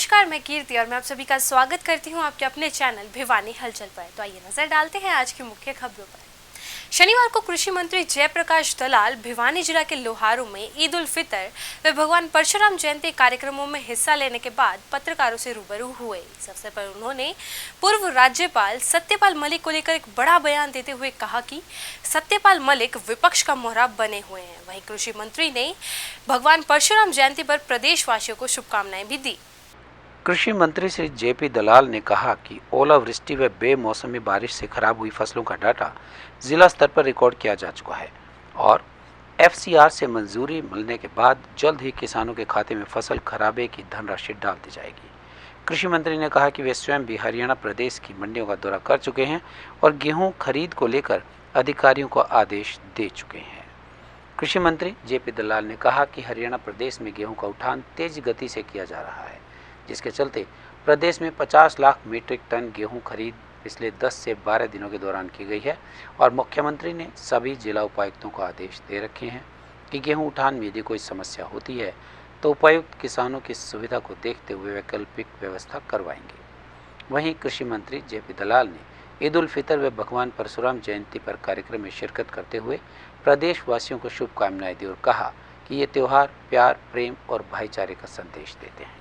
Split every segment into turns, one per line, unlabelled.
नमस्कार, मैं कीर्ति और मैं आप सभी का स्वागत करती हूं आपके अपने चैनल भिवानी हलचल पर। तो आइए नजर डालते हैं आज की मुख्य खबरों पर। शनिवार को कृषि मंत्री जयप्रकाश दलाल भिवानी जिला के लोहारू में ईद उल फितर व भगवान परशुराम जयंती कार्यक्रमों में हिस्सा लेने के बाद पत्रकारों से रूबरू हुए। इस अवसर पर उन्होंने पूर्व राज्यपाल सत्यपाल मलिक को लेकर एक बड़ा बयान देते हुए कहा कि सत्यपाल मलिक विपक्ष का मोहरा बने हुए हैं। वहीं कृषि मंत्री ने भगवान परशुराम जयंती पर प्रदेशवासियों को शुभकामनाएं भी दी।
कृषि मंत्री श्री जेपी दलाल ने कहा कि ओलावृष्टि व बेमौसमी बारिश से खराब हुई फसलों का डाटा जिला स्तर पर रिकॉर्ड किया जा चुका है और एफसीआर से मंजूरी मिलने के बाद जल्द ही किसानों के खाते में फसल खराबे की धनराशि डाल दी जाएगी। कृषि मंत्री ने कहा कि वे स्वयं भी हरियाणा प्रदेश की मंडियों का दौरा कर चुके हैं और गेहूं खरीद को लेकर अधिकारियों को आदेश दे चुके हैं। कृषि मंत्री जेपी दलाल ने कहा कि हरियाणा प्रदेश में गेहूं का उठान तेज गति से किया जा रहा है, जिसके चलते प्रदेश में 50 लाख मीट्रिक टन गेहूं खरीद पिछले 10 से 12 दिनों के दौरान की गई है और मुख्यमंत्री ने सभी जिला उपायुक्तों को आदेश दे रखे हैं कि गेहूं उठान में यदि कोई समस्या होती है तो उपायुक्त किसानों की सुविधा को देखते हुए वैकल्पिक व्यवस्था करवाएंगे। वहीं कृषि मंत्री जेपी दलाल ने ईद उल फितर व भगवान परशुराम जयंती पर कार्यक्रम में शिरकत करते हुए प्रदेशवासियों को शुभकामनाएं दी और कहा कि ये त्यौहार प्यार, प्रेम और भाईचारे का संदेश देते हैं।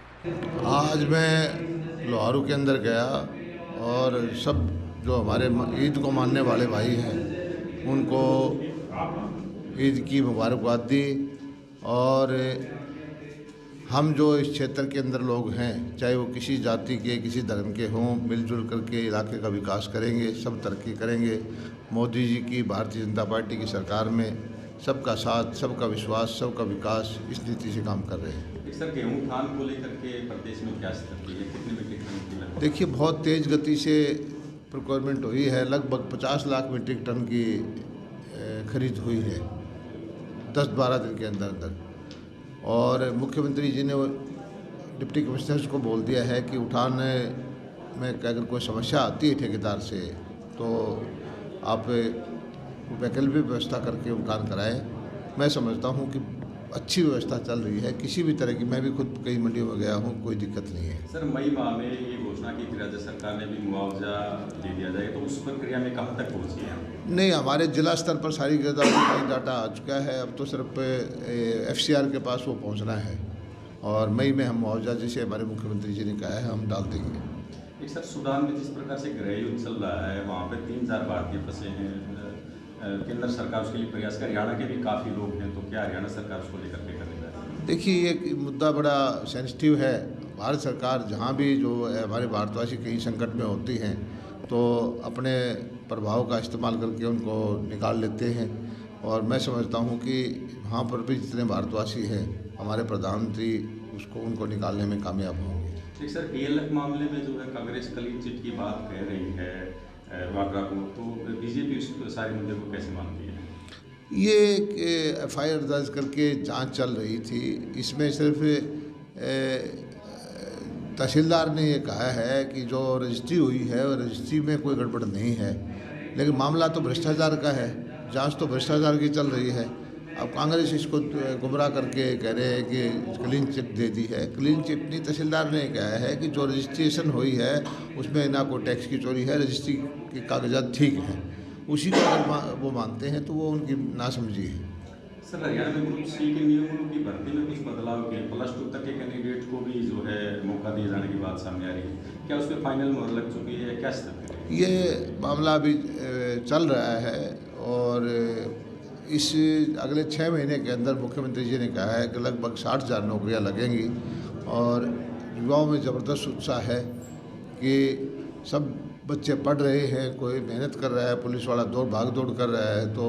आज मैं लोहारू के अंदर गया और सब जो हमारे ईद को मानने वाले भाई हैं उनको ईद की मुबारकबाद दी और हम जो इस क्षेत्र के अंदर लोग हैं, चाहे वो किसी जाति के किसी धर्म के हों, मिलजुल करके इलाके का विकास करेंगे, सब तरक्की करेंगे। मोदी जी की भारतीय जनता पार्टी की सरकार में सबका साथ, सबका विश्वास, सबका विकास, इस नीति से काम कर रहे हैं।
सर, गेहूं उठान को लेकर के प्रदेश में क्या स्थिति है? कितने मीट्रिक टन की लगभग?
देखिए, बहुत तेज़ गति से प्रोक्योरमेंट हुई है। लगभग 50 लाख मीट्रिक टन की खरीद हुई है 10-12 दिन के अंदर अंदर। और मुख्यमंत्री जी ने डिप्टी कमिश्नर्स को बोल दिया है कि उठान में अगर कोई समस्या आती है ठेकेदार से तो आप वैकल्पिक व्यवस्था करके उठान कराएं। मैं समझता हूं कि अच्छी व्यवस्था चल रही है, किसी भी तरह की। मैं भी खुद कई मंडियों में गया हूं, कोई दिक्कत नहीं है।
सर, मई माह में ये घोषणा की कि राज्य सरकार ने भी मुआवजा दे दिया जाए, तो उस प्रक्रिया में कहाँ तक पहुँची है?
नहीं, हमारे जिला स्तर पर सारी डाटा आ चुका है। अब तो सिर्फ एफसीआर के पास वो पहुंचना है और मई में हम मुआवजा, जिसे हमारे मुख्यमंत्री जी ने कहा है, हम डाल देंगे।
एक सर, सूडान में जिस प्रकार से गृह युद्ध चल रहा है, वहाँ पर 3000 भारतीय फंसे हैं। केंद्र सरकार उसके लिए प्रयास कर, हरियाणा के भी काफ़ी लोग हैं, तो क्या हरियाणा सरकार उसको लेकर के करने जा रही है?
देखिए, ये मुद्दा बड़ा सेंसिटिव है। भारत सरकार जहाँ भी जो है हमारे भारतवासी कहीं संकट में होती हैं तो अपने प्रभाव का इस्तेमाल करके उनको निकाल लेते हैं और मैं समझता हूँ कि वहाँ पर भी जितने भारतवासी हैं, हमारे प्रधानमंत्री उनको निकालने में कामयाब होंगे।
ठीक सर, डीएलएफ मामले में जो है कांग्रेस क्लीन चिट की बात कह रही है वाड्रा को, तो बीजेपी उस सारे मुद्दे को कैसे मानती है?
ये एफआईआर दर्ज करके जांच चल रही थी। इसमें सिर्फ तहसीलदार ने ये कहा है कि जो रजिस्ट्री हुई है और रजिस्ट्री में कोई गड़बड़ नहीं है, लेकिन मामला तो भ्रष्टाचार का है, जांच तो भ्रष्टाचार की चल रही है। अब कांग्रेस इसको गुमराह करके कह रहे हैं कि क्लीन चिट दे दी है। क्लीन चिट नहीं, तहसीलदार ने कहा है कि जो रजिस्ट्रेशन हुई है उसमें ना कोई टैक्स की चोरी है, रजिस्ट्री के कागजात ठीक हैं। उसी को अगर वो मानते हैं तो वो उनकी नासमझी है।
सर, हरियाणा में ग्रुप सी के नियमों की भर्ती में कुछ बदलाव किए, +2 तक के कैंडिडेट को भी जो है मौका दिए जाने की बात सामने आ रही है। क्या उस पर फाइनल मोहर लग चुकी है, क्या स्थिति है?
ये मामला अभी चल रहा है और इस अगले 6 महीने के अंदर मुख्यमंत्री जी ने कहा है कि लगभग 60,000 नौकरियां लगेंगी और युवाओं में ज़बरदस्त उत्साह है कि सब बच्चे पढ़ रहे हैं, कोई मेहनत कर रहा है, पुलिस वाला भाग दौड़ कर रहा है। तो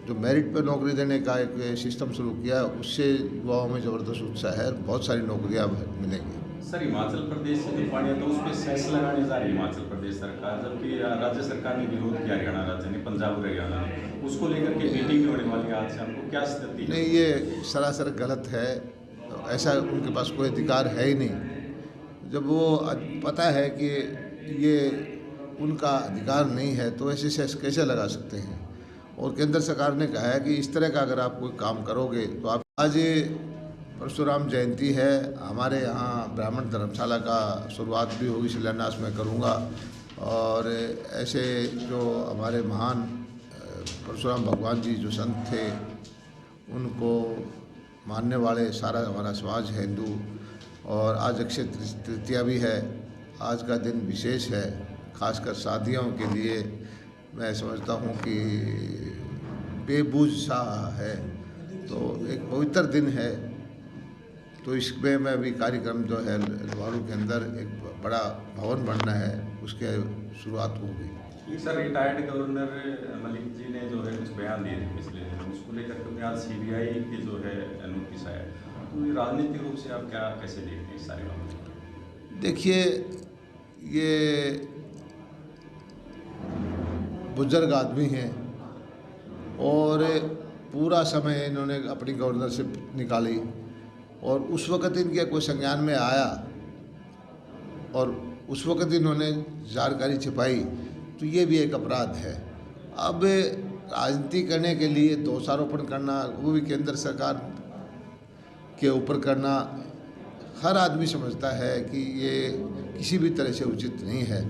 जो मेरिट पर नौकरी देने का एक सिस्टम शुरू किया, उससे युवाओं में ज़बरदस्त उत्साह है, बहुत सारी नौकरियां मिलेंगी।
सर, हिमाचल प्रदेश से जो पानी आता है उस पर सेस लगाने जा रही है हिमाचल प्रदेश सरकार, जबकि राज्य सरकार ने विरोध किया, हरियाणा राज्य ने, पंजाब और हरियाणा ने। उसको लेकर के मीटिंग होने वाली है आज शाम को, क्या स्थिति?
नहीं, ये सरासर गलत है। ऐसा उनके पास कोई अधिकार है ही नहीं। जब वो पता है कि ये उनका अधिकार नहीं है तो ऐसे सेस कैसे लगा सकते हैं? और केंद्र सरकार ने कहा है कि इस तरह का अगर आप कोई काम करोगे तो आप आज परशुराम जयंती है। हमारे यहाँ ब्राह्मण धर्मशाला का शुरुआत भी होगी, शिलान्यास में करूँगा। और ऐसे जो हमारे महान परशुराम भगवान जी जो संत थे, उनको मानने वाले सारा हमारा समाज है हिंदू। और आज अक्षय तृतीया भी है। आज का दिन विशेष है, खासकर शादियों के लिए मैं समझता हूँ कि बेबूझ सा है, तो एक पवित्र दिन है। तो इसमें मैं अभी कार्यक्रम जो है लोहारू के अंदर एक बड़ा भवन बनना है, उसके शुरुआत होगी।
Sir, retired governor Malik ji ने जो है कुछ बयान दिए थे पिछले दिन, उसको लेकर के आज CBI की जो है नोटिस आया, तो राजनीतिक रूप से आप क्या कैसे देखते हैं इस सारे मामले?
देखिए, ये बुजुर्ग आदमी हैं और पूरा समय इन्होंने अपनी गवर्नरशिप निकाली, और उस वक़्त इनके कोई संज्ञान में आया और उस वक़्त इन्होंने जानकारी छिपाई, तो ये भी एक अपराध है। अब राजनीति करने के लिए दोषारोपण करना, वो भी केंद्र सरकार के ऊपर करना, हर आदमी समझता है कि ये किसी भी तरह से उचित नहीं है।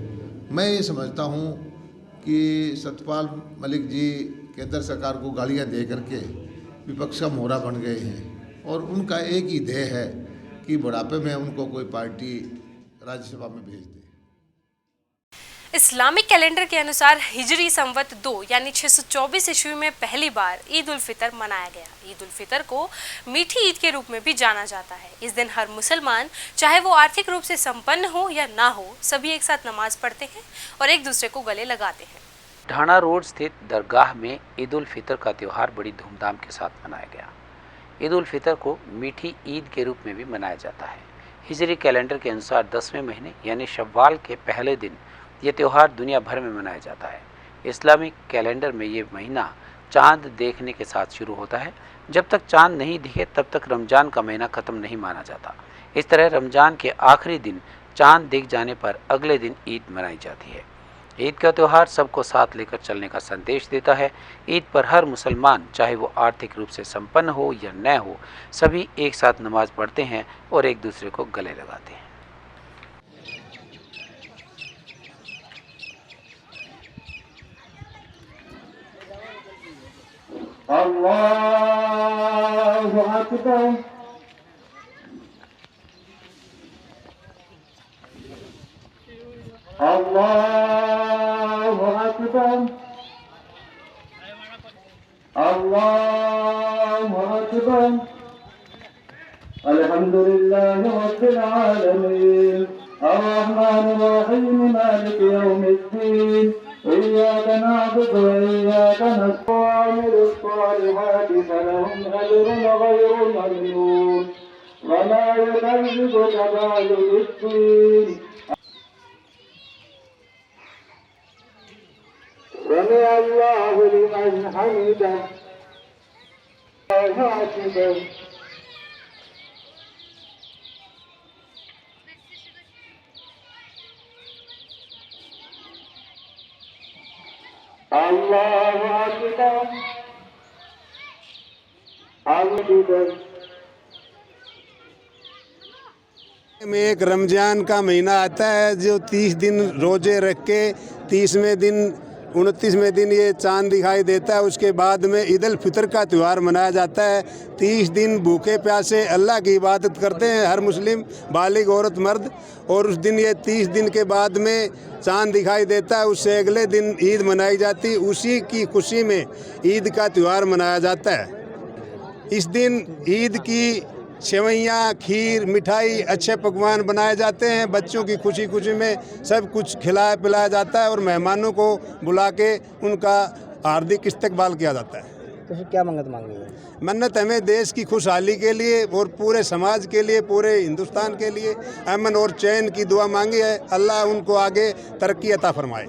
मैं ये समझता हूँ कि सत्यपाल मलिक जी केंद्र सरकार को गालियाँ दे करके विपक्ष का मोहरा बन गए हैं, और उनका एक ही ध्येय है कि बुढ़ापे में उनको कोई पार्टी राज्यसभा में भेज दे।
इस्लामिक कैलेंडर के अनुसार हिजरी संवत 2 यानी 624 ईस्वी में पहली बार ईद उल फितर मनाया गया। ईद उल फितर को मीठी ईद के रूप में भी जाना जाता है। इस दिन हर मुसलमान, चाहे वो आर्थिक रूप से संपन्न हो या ना हो, सभी एक साथ नमाज पढ़ते हैं और एक दूसरे को गले लगाते हैं।
ढाणा रोड स्थित दरगाह में ईद उल फितर का त्यौहार बड़ी धूमधाम के साथ मनाया गया। ईद उल फितर को मीठी ईद के रूप में भी मनाया जाता है। हिजरी कैलेंडर के अनुसार 10वें महीने यानी शव्वाल के पहले दिन ये त्यौहार दुनिया भर में मनाया जाता है। इस्लामिक कैलेंडर में ये महीना चांद देखने के साथ शुरू होता है। जब तक चांद नहीं दिखे तब तक रमज़ान का महीना ख़त्म नहीं माना जाता। इस तरह रमज़ान के आखिरी दिन चांद दिख जाने पर अगले दिन ईद मनाई जाती है। ईद का त्यौहार सबको साथ लेकर चलने का संदेश देता है। ईद पर हर मुसलमान, चाहे वो आर्थिक रूप से संपन्न हो या न हो, सभी एक साथ नमाज पढ़ते हैं और एक दूसरे को गले लगाते हैं।
अल्लाहु अकबर, अल्लाहु अकबर, अल्लाहु अकबर। अल्हम्दुलिल्लाहि रब्बिल आलमीन, अर्रहमानिर रहीम, मालिकि यौमिद्दीन, इय्याका नअबुदु व इय्याका नस्तईन, इहदिnas फलहुम अजरुन गयरु ममनून, व मा युकज़्ज़िबुका बअदु बिद्दीन। समिअ अल्लाहु लिमन हमिदह, अल्लाहु अकबर। अल्लाहु अकबर, अकबर।
में एक रमज़ान का महीना आता है जो 30 दिन रोजे रख के 30वें दिन 29वें दिन ये चांद दिखाई देता है। उसके बाद में ईद उल फितर का त्यौहार मनाया जाता है। 30 दिन भूखे प्यासे अल्लाह की इबादत करते हैं हर मुस्लिम बालिग औरत मर्द, और उस दिन ये 30 दिन के बाद में चांद दिखाई देता है। उससे अगले दिन ईद मनाई जाती, उसी की खुशी में ईद का त्यौहार मनाया जाता है। इस दिन ईद की सेवइयाँ, खीर, मिठाई, अच्छे पकवान बनाए जाते हैं। बच्चों की खुशी खुशी में सब कुछ खिलाया पिलाया जाता है और मेहमानों को बुला के उनका हार्दिक इस्तकबाल किया जाता है।
तो फिर क्या मन्नत मांगी है?
मन्नत हमें देश की खुशहाली के लिए और पूरे समाज के लिए, पूरे हिंदुस्तान के लिए अमन और चैन की दुआ मांगी है। अल्लाह उनको आगे तरक्की अता फरमाए।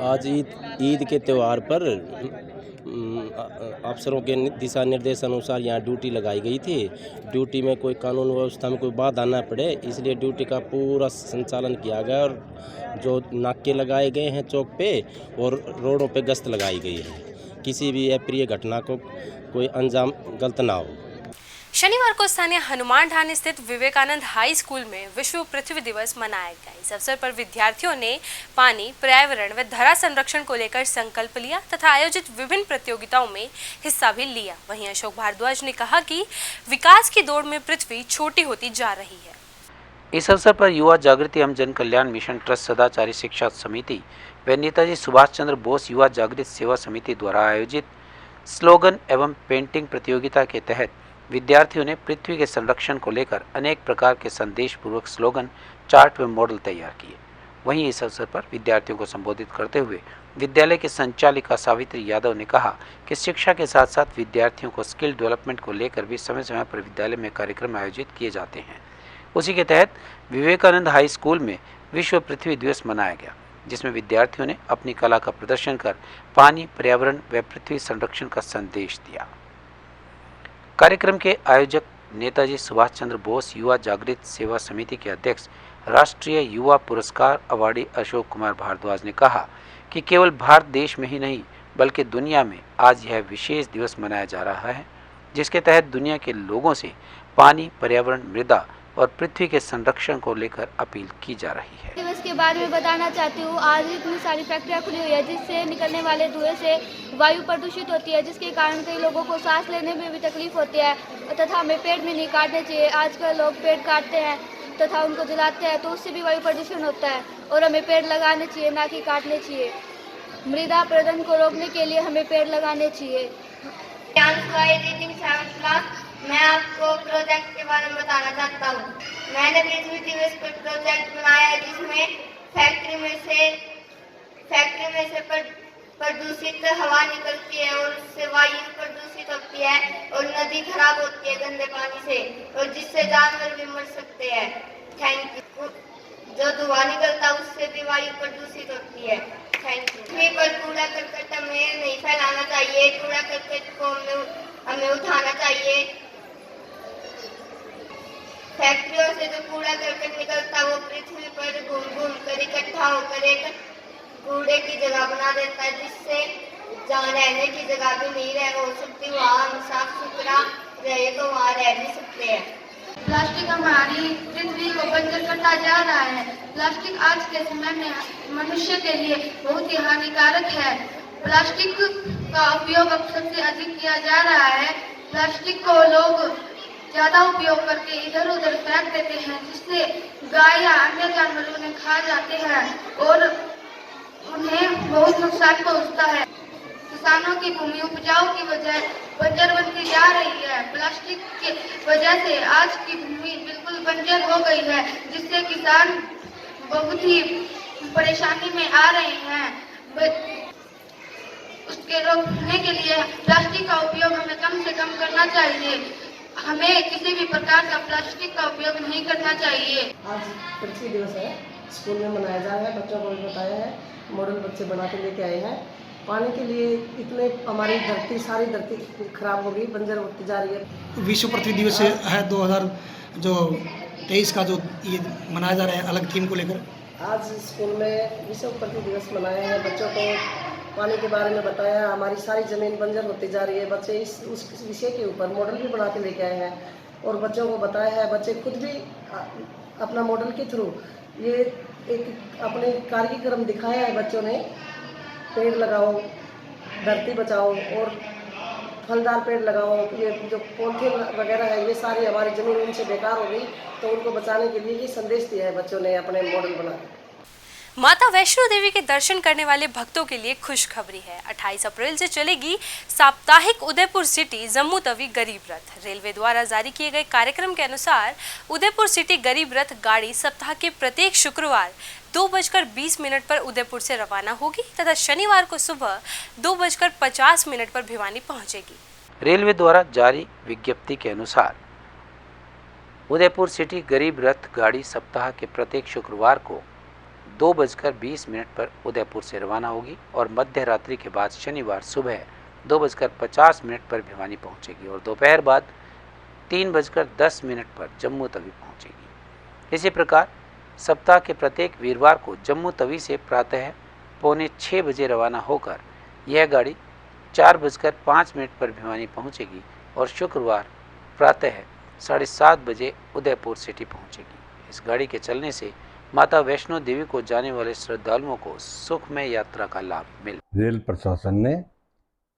आज ईद के त्यौहार पर अफसरों के दिशा निर्देश अनुसार यहाँ ड्यूटी लगाई गई थी। ड्यूटी में कोई कानून व्यवस्था में कोई बाधा ना पड़े, इसलिए ड्यूटी का पूरा संचालन किया गया और जो नाके लगाए गए हैं चौक पे और रोडों पे गश्त लगाई गई है, किसी भी अप्रिय घटना को कोई अंजाम गलत ना हो।
शनिवार को स्थानीय हनुमान ढाणी स्थित विवेकानंद हाई स्कूल में विश्व पृथ्वी दिवस मनाया गया। इस अवसर पर विद्यार्थियों ने पानी, पर्यावरण व धरा संरक्षण को लेकर संकल्प लिया तथा आयोजित विभिन्न प्रतियोगिताओं में हिस्सा भी लिया। वहीं अशोक भारद्वाज ने कहा कि विकास की दौड़ में पृथ्वी छोटी होती जा रही है।
इस अवसर पर युवा जागृति एवं जन कल्याण मिशन ट्रस्ट सदाचारी शिक्षा समिति व नेताजी सुभाष चंद्र बोस युवा जागृत सेवा समिति द्वारा आयोजित स्लोगन एवं पेंटिंग प्रतियोगिता के तहत विद्यार्थियों ने पृथ्वी के संरक्षण को लेकर अनेक प्रकार के संदेश पूर्वक स्लोगन, चार्ट व मॉडल तैयार किए। वहीं इस अवसर पर विद्यार्थियों को संबोधित करते हुए विद्यालय के संचालिका सावित्री यादव ने कहा कि शिक्षा के साथ साथ विद्यार्थियों को स्किल डेवलपमेंट को लेकर भी समय समय पर विद्यालय में कार्यक्रम आयोजित किए जाते हैं। उसी के तहत विवेकानंद हाई स्कूल में विश्व पृथ्वी दिवस मनाया गया, जिसमें विद्यार्थियों ने अपनी कला का प्रदर्शन कर पानी, पर्यावरण व पृथ्वी संरक्षण का संदेश दिया। कार्यक्रम के आयोजक नेताजी सुभाष चंद्र बोस युवा जागृत सेवा समिति के अध्यक्ष राष्ट्रीय युवा पुरस्कार अवार्डी अशोक कुमार भारद्वाज ने कहा कि केवल भारत देश में ही नहीं बल्कि दुनिया में आज यह विशेष दिवस मनाया जा रहा है, जिसके तहत दुनिया के लोगों से पानी, पर्यावरण, मृदा और पृथ्वी के संरक्षण को लेकर अपील की जा रही है।
दिवस के बारे में बताना चाहती हूँ। आज इतनी सारी फैक्ट्रियाँ खुली हुई है जिससे निकलने वाले धुएं से वायु प्रदूषित होती है, जिसके कारण कई लोगों को सांस लेने में भी तकलीफ होती है तथा हमें पेड़ भी नहीं काटने चाहिए। आजकल लोग पेड़ काटते हैं तथा उनको जलाते हैं तो उससे भी वायु प्रदूषण होता है और हमें पेड़ लगाने चाहिए, ना कि काटने चाहिए। मृदा प्रदूषण को रोकने के लिए हमें पेड़ लगाने चाहिए।
मैं आपको प्रोजेक्ट के बारे में बताना चाहता हूँ। मैंने पृथ्वी दिवस पर प्रोजेक्ट बनाया है जिसमें फैक्ट्री में से प्रदूषित हवा निकलती है और उससे वायु प्रदूषित होती है और नदी खराब होती है गंदे पानी से और जिससे जानवर भी मर सकते हैं। Thank you. जो धुआं निकलता है उससे भी वायु प्रदूषित होती है। Thank you. पृथ्वी पर कूड़ा करकट हमें नहीं फैलाना चाहिए। कूड़ा करकट को हमें उठाना चाहिए। फैक्ट्रियों से जो कूड़ा करकट निकलता है वो पृथ्वी पर घूम कर इकट्ठा होकर एक कूड़े की जगह बना देता है, जिससे जहाँ रहने की जगह भी नहीं हो सकती, वहाँ हम साफ सुथरा रहे तो वहाँ रह भी सकते हैं।
प्लास्टिक हमारी पृथ्वी को बंजर करता जा रहा है। प्लास्टिक आज के समय में मनुष्य के लिए बहुत ही हानिकारक है। प्लास्टिक का उपयोग अब सबसे अधिक किया जा रहा है। प्लास्टिक को लोग ज्यादा उपयोग करके इधर उधर फेंक देते हैं, जिससे गाय या अन्य जानवर उन्हें खा जाते हैं और उन्हें बहुत नुकसान पहुंचता है। किसानों की भूमि उपजाऊ की बजाय बंजर बनती जा रही है। प्लास्टिक की वजह से आज की भूमि बिल्कुल बंजर हो गई है, जिससे किसान बहुत ही परेशानी में आ रहे हैं। उसके रोकने के लिए प्लास्टिक का उपयोग हमें कम से कम करना चाहिए। हमें किसी भी प्रकार का प्लास्टिक का उपयोग नहीं करना चाहिए।
आज पृथ्वी दिवस है, स्कूल में मनाया जा रहा है। बच्चों को भी बताया है, मॉडल बच्चे बना के लेके आए हैं। पानी के लिए इतने हमारी सारी धरती खराब हो गई, बंजर होती जा रही है।
विश्व पृथ्वी दिवस है 2023 का जो ये मनाया जा रहा है अलग थीम को लेकर।
आज स्कूल में विश्व पृथ्वी दिवस मनाया है। बच्चों को पानी के बारे में बताया। हमारी सारी ज़मीन बंजर होती जा रही है। बच्चे उस विषय के ऊपर मॉडल भी बना के लेके आए हैं और बच्चों को बताया है। बच्चे खुद भी अपना मॉडल के थ्रू ये एक अपने कार्यक्रम दिखाया है। बच्चों ने पेड़ लगाओ, धरती बचाओ और फलदार पेड़ लगाओ। ये जो पॉलिथीन वगैरह है ये सारी हमारी ज़मीन इनसे बेकार हो गई, तो उनको बचाने के लिए ये संदेश दिया है बच्चों ने अपने मॉडल बना के।
माता वैष्णो देवी के दर्शन करने वाले भक्तों के लिए खुशखबरी है। 28 अप्रैल से चलेगी साप्ताहिक उदयपुर सिटी जम्मू तवी गरीब रथ। रेलवे द्वारा जारी किए गए कार्यक्रम के अनुसार उदयपुर सिटी गरीब रथ गाड़ी सप्ताह के प्रत्येक शुक्रवार 2:20 पर उदयपुर से रवाना होगी तथा शनिवार को सुबह 2:50 पर भिवानी पहुंचेगी।
रेलवे द्वारा जारी विज्ञप्ति के अनुसार उदयपुर सिटी गरीब रथ गाड़ी सप्ताह के प्रत्येक शुक्रवार को 2:20 पर उदयपुर से रवाना होगी और मध्य रात्रि के बाद शनिवार सुबह 2:50 पर भिवानी पहुंचेगी और दोपहर बाद 3:10 पर जम्मू तवी पहुंचेगी। इसी प्रकार सप्ताह के प्रत्येक वीरवार को जम्मू तवी से प्रातः 5:45 बजे रवाना होकर यह गाड़ी 4:05 पर भिवानी पहुंचेगी और शुक्रवार प्रातः 7:30 बजे उदयपुर सिटी पहुंचेगी। इस गाड़ी के चलने से माता वैष्णो देवी को जाने वाले श्रद्धालुओं को सुखमय यात्रा का लाभ मिले।
रेल प्रशासन ने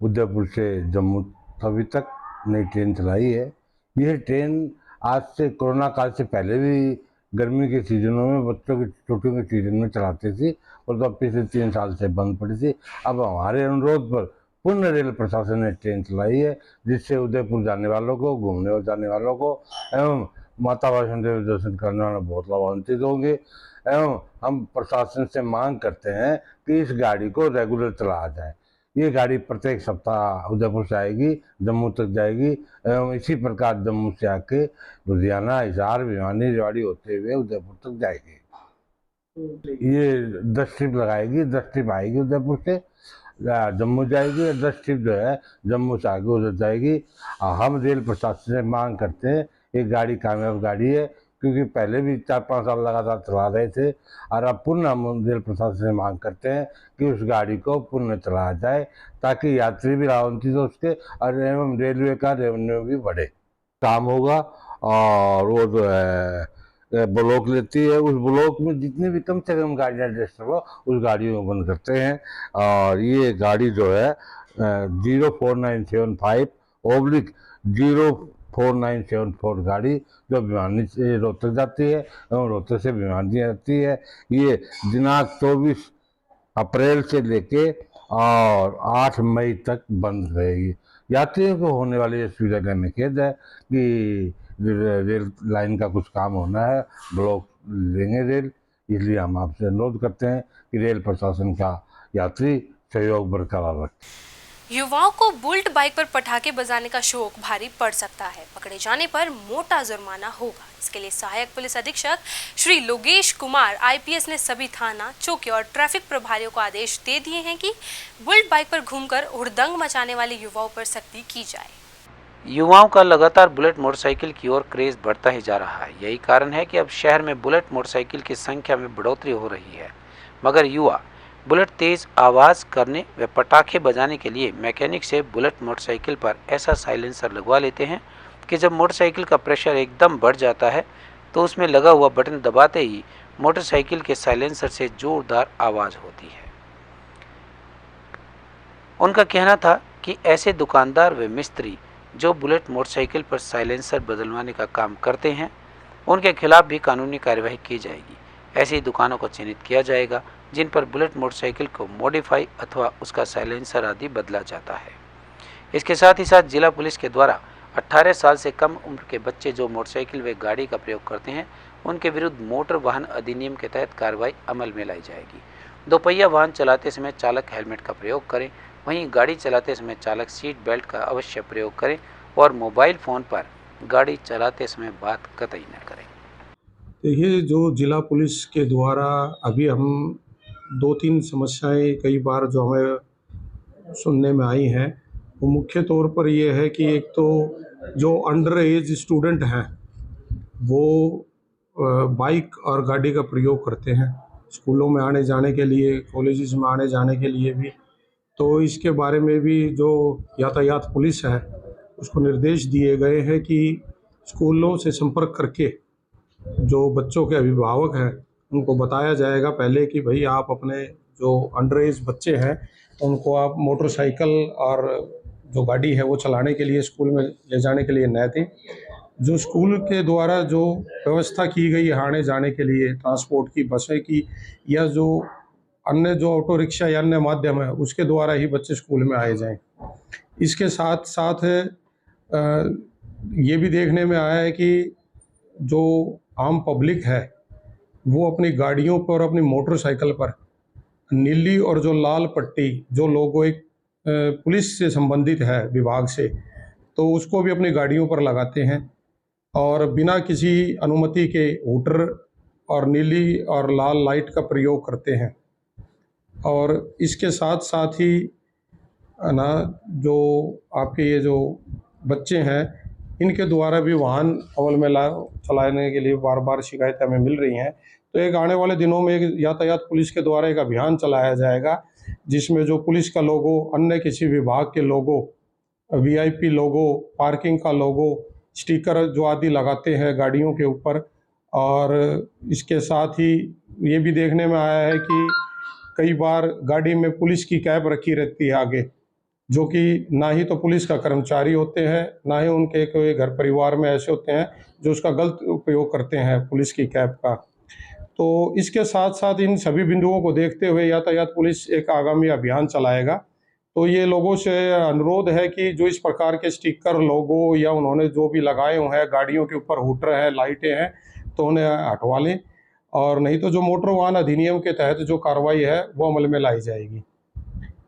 उदयपुर से जम्मू तवी तक नई ट्रेन चलाई है। यह ट्रेन आज से कोरोना काल से पहले भी गर्मी के सीजनों में, बच्चों की छुट्टियों के सीजन में चलाती थी और तो पिछले 3 साल से बंद पड़ी थी। अब हमारे अनुरोध पर पुनः रेल प्रशासन ने ट्रेन चलाई है, जिससे उदयपुर जाने वालों को, घूमने और जाने वालों को एवं माता वैष्णो देवी दर्शन करने वाले बहुत लाभान्वित होंगे। एवं हम प्रशासन से मांग करते हैं कि इस गाड़ी को रेगुलर चलाया जाए। ये गाड़ी प्रत्येक सप्ताह उदयपुर से आएगी, जम्मू तक जाएगी एवं इसी प्रकार जम्मू से आके लुधियाना, हिसार, भिवानी, रेवाड़ी होते हुए उदयपुर तक जाएगी। ये 10 ट्रिप लगाएगी, 10 ट्रिप आएगी उदयपुर से, जम्मू जाएगी और 10 ट्रिप जो है जम्मू से आगे उधर जाएगी। हम रेल प्रशासन से मांग करते हैं, ये गाड़ी कामयाब गाड़ी है, क्योंकि पहले भी 4-5 साल लगातार चला रहे थे और अब पुनः हम रेल प्रशासन से मांग करते हैं कि उस गाड़ी को पुनः चलाया जाए, ताकि यात्री भी लाभान्वित हो उसके और एवं रेलवे का रेवेन्यू भी बढ़े। काम होगा और वो जो है ब्लॉक लेती है, उस ब्लॉक में जितनी भी कम से कम गाड़ियाँ रजिस्टर हो उस गाड़ियों को बंद करते हैं। और ये गाड़ी जो है 04974/04974 गाड़ी जो भिवानी से रोहतक जाती है एवं रोहतक से भिवानी जाती है, ये दिनांक 24 अप्रैल से लेके और 8 मई तक बंद रहेगी। यात्रियों को होने वाली असुविधा में खेद है कि रेल लाइन का कुछ काम होना है, ब्लॉक लेंगे रेल, इसलिए हम आपसे अनुरोध करते हैं कि रेल प्रशासन का यात्री सहयोग बरकरार रखें।
युवाओं को बुलेट बाइक पर पटाखे बजाने का शौक भारी पड़ सकता है। पकड़े जाने पर मोटा जुर्माना होगा। इसके लिए सहायक पुलिस अधीक्षक श्री लोकेश कुमार IPS ने सभी थाना, चौकी और ट्रैफिक प्रभारियों को आदेश दे दिए हैं कि बुलेट बाइक पर घूमकर हुड़दंग मचाने वाले युवाओं पर सख्ती की जाए।
युवाओं का लगातार बुलेट मोटरसाइकिल की ओर क्रेज बढ़ता ही जा रहा है। यही कारण है कि अब शहर में बुलेट मोटरसाइकिल की संख्या में बढ़ोतरी हो रही है। मगर युवा बुलेट तेज आवाज़ करने व पटाखे बजाने के लिए मैकेनिक से बुलेट मोटरसाइकिल पर ऐसा साइलेंसर लगवा लेते हैं कि जब मोटरसाइकिल का प्रेशर एकदम बढ़ जाता है तो उसमें लगा हुआ बटन दबाते ही मोटरसाइकिल के साइलेंसर से जोरदार आवाज़ होती है। उनका कहना था कि ऐसे दुकानदार व मिस्त्री जो बुलेट मोटरसाइकिल पर साइलेंसर बदलवाने का काम करते हैं, उनके खिलाफ भी कानूनी कार्यवाही की जाएगी। ऐसी दुकानों को चिन्हित किया जाएगा जिन पर बुलेट मोटरसाइकिल को मॉडिफाई अथवा उसका साइलेंसर आदि बदला जाता है। इसके साथ ही साथ जिला पुलिस के द्वारा 18 साल से कम उम्र के बच्चे जो मोटरसाइकिल व गाड़ी का प्रयोग करते हैं, उनके विरुद्ध मोटर वाहन अधिनियम के तहत कार्रवाई अमल में लाई जाएगी। दोपहिया वाहन चलाते समय चालक हेलमेट का प्रयोग करें, वहीं गाड़ी चलाते समय चालक सीट बेल्ट का अवश्य प्रयोग करें और मोबाइल फ़ोन पर गाड़ी चलाते समय बात कतई न करें।
देखिए, जो जिला पुलिस के द्वारा अभी हम 2-3 समस्याएं कई बार जो हमें सुनने में आई हैं, वो मुख्य तौर पर ये है कि एक तो जो अंडर एज स्टूडेंट हैं वो बाइक और गाड़ी का प्रयोग करते हैं स्कूलों में आने जाने के लिए, कॉलेजेस में आने जाने के लिए भी। तो इसके बारे में भी जो यातायात पुलिस है उसको निर्देश दिए गए हैं कि स्कूलों से संपर्क करके जो बच्चों के अभिभावक हैं उनको बताया जाएगा पहले कि भाई आप अपने जो अंडर एज बच्चे हैं उनको आप मोटरसाइकिल और जो गाड़ी है वो चलाने के लिए स्कूल में ले जाने के लिए न दें। जो स्कूल के द्वारा जो व्यवस्था की गई है आने जाने के लिए ट्रांसपोर्ट की, बसें की या जो अन्य जो ऑटो रिक्शा या अन्य माध्यम है उसके द्वारा ही बच्चे स्कूल में आए जाएं। इसके साथ साथ ये भी देखने में आया है कि जो आम पब्लिक है वो अपनी गाड़ियों पर, अपनी मोटरसाइकिल पर नीली और जो लाल पट्टी जो लोगो एक पुलिस से संबंधित है विभाग से, तो उसको भी अपनी गाड़ियों पर लगाते हैं और बिना किसी अनुमति के हूटर और नीली और लाल लाइट का प्रयोग करते हैं। और इसके साथ साथ ही ना जो आपके ये जो बच्चे हैं इनके द्वारा भी वाहन अमल में चलाने के लिए बार बार शिकायतें हमें मिल रही हैं। तो एक आने वाले दिनों में एक यातायात पुलिस के द्वारा एक अभियान चलाया जाएगा जिसमें जो पुलिस का लोगो, अन्य किसी विभाग के लोगो, VIP लोगो, पार्किंग का लोगो स्टिकर जो आदि लगाते हैं गाड़ियों के ऊपर। और इसके साथ ही ये भी देखने में आया है कि कई बार गाड़ी में पुलिस की कैप रखी रहती है आगे, जो कि ना ही तो पुलिस का कर्मचारी होते हैं, ना ही उनके कोई घर परिवार में ऐसे होते हैं जो उसका गलत उपयोग करते हैं पुलिस की कैप का। तो इसके साथ साथ इन सभी बिंदुओं को देखते हुए यातायात पुलिस एक आगामी अभियान चलाएगा। तो ये लोगों से अनुरोध है कि जो इस प्रकार के स्टिकर, लोगो या उन्होंने जो भी लगाए हुए हैं, गाड़ियों के ऊपर हुटर है, लाइटें हैं, तो उन्हें हटवा लें, और नहीं तो जो मोटर वाहन अधिनियम के तहत जो कार्रवाई है वो अमल में लाई जाएगी।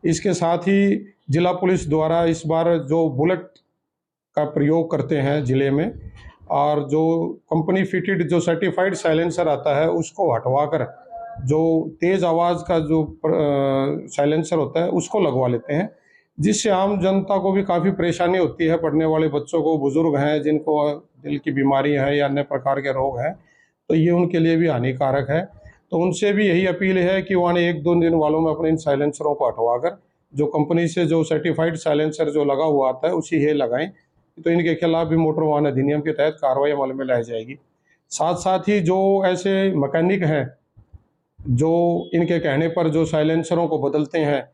इसके साथ ही जिला पुलिस द्वारा इस बार जो बुलेट का प्रयोग करते हैं ज़िले में, और जो कंपनी फिटेड जो सर्टिफाइड साइलेंसर आता है उसको हटवाकर जो तेज़ आवाज़ का जो साइलेंसर होता है उसको लगवा लेते हैं, जिससे आम जनता को भी काफ़ी परेशानी होती है। पढ़ने वाले बच्चों को, बुज़ुर्ग हैं जिनको दिल की बीमारी है या अन्य प्रकार के रोग हैं, तो ये उनके लिए भी हानिकारक है। तो उनसे भी यही अपील है कि वो आने 1-2 दिन वालों में अपने इन साइलेंसरों को हटवाकर जो कंपनी से जो सर्टिफाइड साइलेंसर जो लगा हुआ आता है उसी है लगाएं, तो इनके खिलाफ भी मोटर वाहन अधिनियम के तहत कार्रवाई अमल में लाई जाएगी। साथ साथ ही जो ऐसे मैकेनिक हैं जो इनके कहने पर जो साइलेंसरों को बदलते हैं,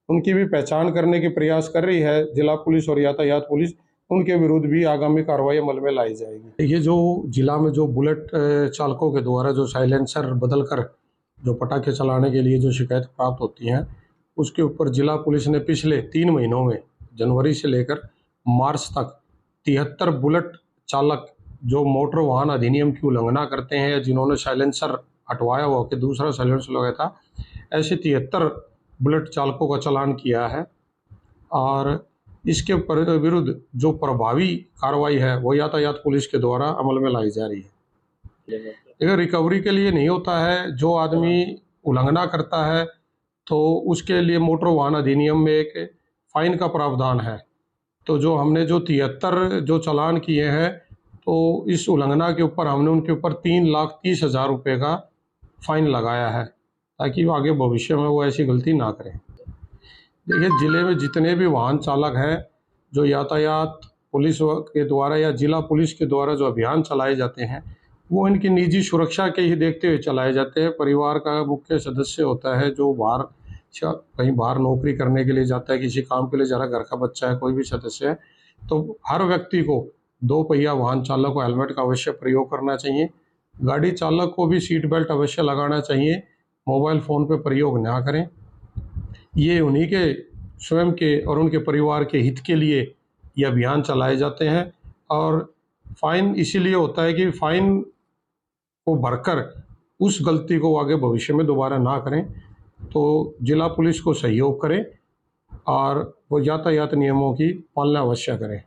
उनकी भी पहचान करने की प्रयास कर रही है जिला पुलिस और यातायात पुलिस। उनके विरुद्ध भी आगामी कार्रवाई अमल में लाई जाएगी। ये जो जिला में जो बुलेट चालकों के द्वारा जो साइलेंसर बदलकर जो पटाखे चलाने के लिए जो शिकायत प्राप्त होती हैं, उसके ऊपर जिला पुलिस ने पिछले 3 महीनों में जनवरी से लेकर मार्च तक 73 बुलेट चालक जो मोटर वाहन अधिनियम की उल्लंघना करते हैं या जिन्होंने साइलेंसर हटवाया हुआ कि दूसरा साइलेंसर लगाया था, ऐसे 73 बुलेट चालकों का चालान किया है। और इसके विरुद्ध जो प्रभावी कार्रवाई है वो यातायात पुलिस के द्वारा अमल में लाई जा रही है। अगर रिकवरी के लिए नहीं होता है, जो आदमी उल्लंघना करता है तो उसके लिए मोटर वाहन अधिनियम में एक फाइन का प्रावधान है। तो जो हमने जो 73 जो चालान किए हैं, तो इस उल्लंघना के ऊपर हमने उनके ऊपर 3,30,000 रुपये का फाइन लगाया है, ताकि वो आगे भविष्य में वो ऐसी गलती ना करें। देखिए, ज़िले में जितने भी वाहन चालक हैं जो यातायात पुलिस के द्वारा या जिला पुलिस के द्वारा जो अभियान चलाए जाते हैं, वो इनकी निजी सुरक्षा के ही देखते हुए चलाए जाते हैं। परिवार का मुख्य सदस्य होता है जो बाहर कहीं बाहर नौकरी करने के लिए जाता है, किसी काम के लिए जा रहा है, घर का बच्चा है, कोई भी सदस्य है, तो हर व्यक्ति को 2 पहिया वाहन चालक को हेलमेट का अवश्य प्रयोग करना चाहिए। गाड़ी चालक को भी सीट बेल्ट अवश्य लगाना चाहिए। मोबाइल फ़ोन पे प्रयोग ना करें। ये उन्हीं के स्वयं के और उनके परिवार के हित के लिए ये अभियान चलाए जाते हैं। और फ़ाइन इसीलिए होता है कि फ़ाइन को भरकर उस गलती को आगे भविष्य में दोबारा ना करें। तो जिला पुलिस को सहयोग करें और वो यातायात नियमों की पालना अवश्य करें।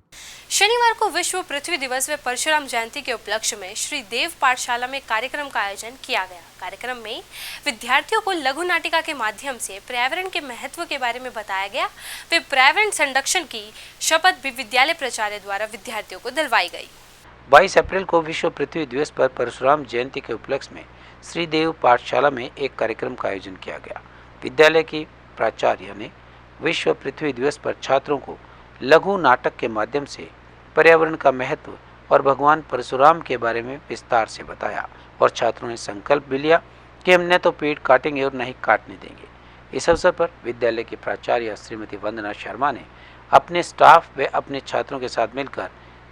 शनिवार को विश्व पृथ्वी दिवस व परशुराम जयंती के उपलक्ष्य में श्री देव पाठशाला में कार्यक्रम का आयोजन किया गया। कार्यक्रम में विद्यार्थियों को लघु नाटिका के माध्यम से पर्यावरण के महत्व के बारे में बताया गया। वे पर्यावरण संरक्षण की शपथ भी विद्यालय प्राचार्य द्वारा विद्यार्थियों को दिलवाई गई।
22 अप्रैल को विश्व पृथ्वी दिवस पर परशुराम जयंती के उपलक्ष्य में श्री देव पाठशाला में एक कार्यक्रम का आयोजन किया गया। विद्यालय की प्राचार्य ने विश्व पृथ्वी दिवस पर छात्रों को लघु नाटक के माध्यम से पर्यावरण का महत्व और भगवान परशुराम के बारे में विस्तार से बताया और छात्रों ने संकल्प भी लिया कि हम न तो पेड़ काटेंगे और न ही काटने देंगे। इस अवसर पर विद्यालय की प्राचार्य श्रीमती वंदना शर्मा ने अपने स्टाफ व अपने छात्रों के साथ मिलकर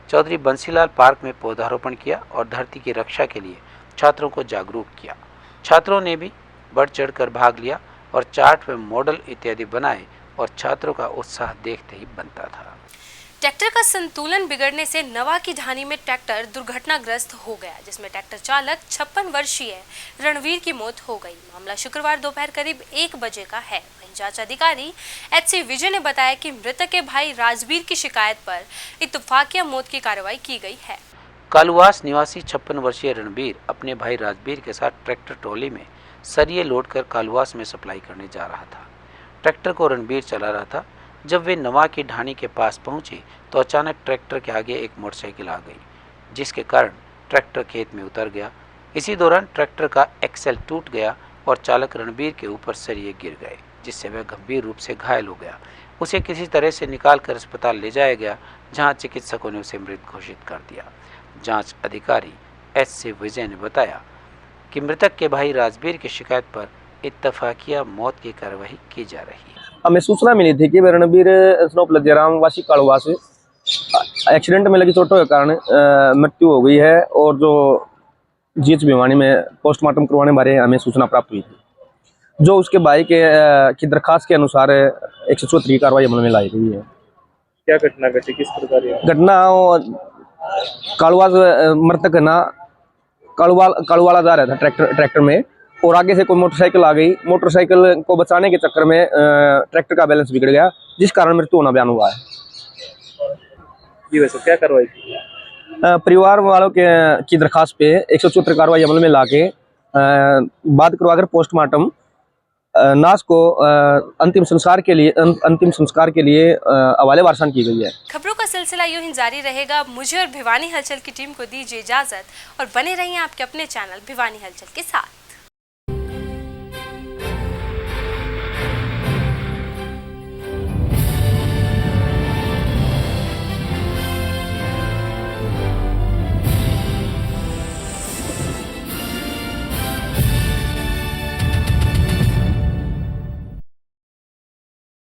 चौधरी बंसीलाल पार्क में पौधारोपण किया और धरती की रक्षा के लिए छात्रों को जागरूक किया। छात्रों ने भी बढ़ चढ़कर भाग लिया और चार्ट व मॉडल इत्यादि बनाए और छात्रों का उत्साह देखते ही बनता था।
ट्रैक्टर का संतुलन बिगड़ने से नवा की ढानी में ट्रैक्टर दुर्घटनाग्रस्त हो गया, जिसमें ट्रैक्टर चालक 56 वर्षीय रणवीर की मौत हो गई। मामला शुक्रवार दोपहर करीब 1 बजे का है। वहीं जांच अधिकारी एचसी विजय ने बताया कि मृतक के भाई राजवीर की शिकायत पर इत्तफाकिया मौत की कार्रवाई की गई है।
कालुवास निवासी 56 वर्षीय रणवीर अपने भाई राजवीर के साथ ट्रैक्टर ट्रॉली में सरिये लोड कर कालुवास में सप्लाई करने जा रहा था। ट्रैक्टर को रणवीर चला रहा था। जब वे नवा की ढानी के पास पहुंचे तो अचानक ट्रैक्टर के आगे एक मोटरसाइकिल आ गई, जिसके कारण ट्रैक्टर खेत में उतर गया। इसी दौरान ट्रैक्टर का एक्सेल टूट गया और चालक रणवीर के ऊपर सरिये गिर गए, जिससे वह गंभीर रूप से घायल हो गया। उसे किसी तरह से निकालकर अस्पताल ले जाया गया, जहां चिकित्सकों ने उसे मृत घोषित कर दिया। जांच अधिकारी एस विजय ने बताया कि मृतक के भाई राजवीर की शिकायत पर इत्तफाकिया मौत की कार्रवाई की जा रही है।
हमें सूचना मिली थी कि रणबीर स्नोप लज्जाराम वासी कालवा से एक्सीडेंट में लगी चोटों के कारण मृत्यु हो गई है, और जो जीएच भिवानी में पोस्टमार्टम करवाने बारे हमें सूचना प्राप्त हुई थी, जो उसके भाई की दरखास्त के अनुसार 174 कार्रवाई अमल में लाई गई है।
क्या घटना घटी, किस प्रकार
घटना? कालवा मृतक ना कालवाला जा रहा था ट्रैक्टर में, और आगे से कोई मोटरसाइकिल आ गई। मोटरसाइकिल को बचाने के चक्कर में ट्रैक्टर का बैलेंस बिगड़ गया, जिस कारण मृत्यु होना बयान हुआ है।
वैसे क्या कार्रवाई की?
परिवार वालों की दरखास्त पे 174 कार्रवाई अमल में लाके बात करवाकर पोस्टमार्टम नाश को अंतिम संस्कार के लिए हवाले वारसान की गई है।
खबरों का सिलसिला यूं ही जारी रहेगा। मुझे और भिवानी हलचल की टीम को दीजिए इजाजत और बने रहिए आपके अपने चैनल भिवानी हलचल के साथ।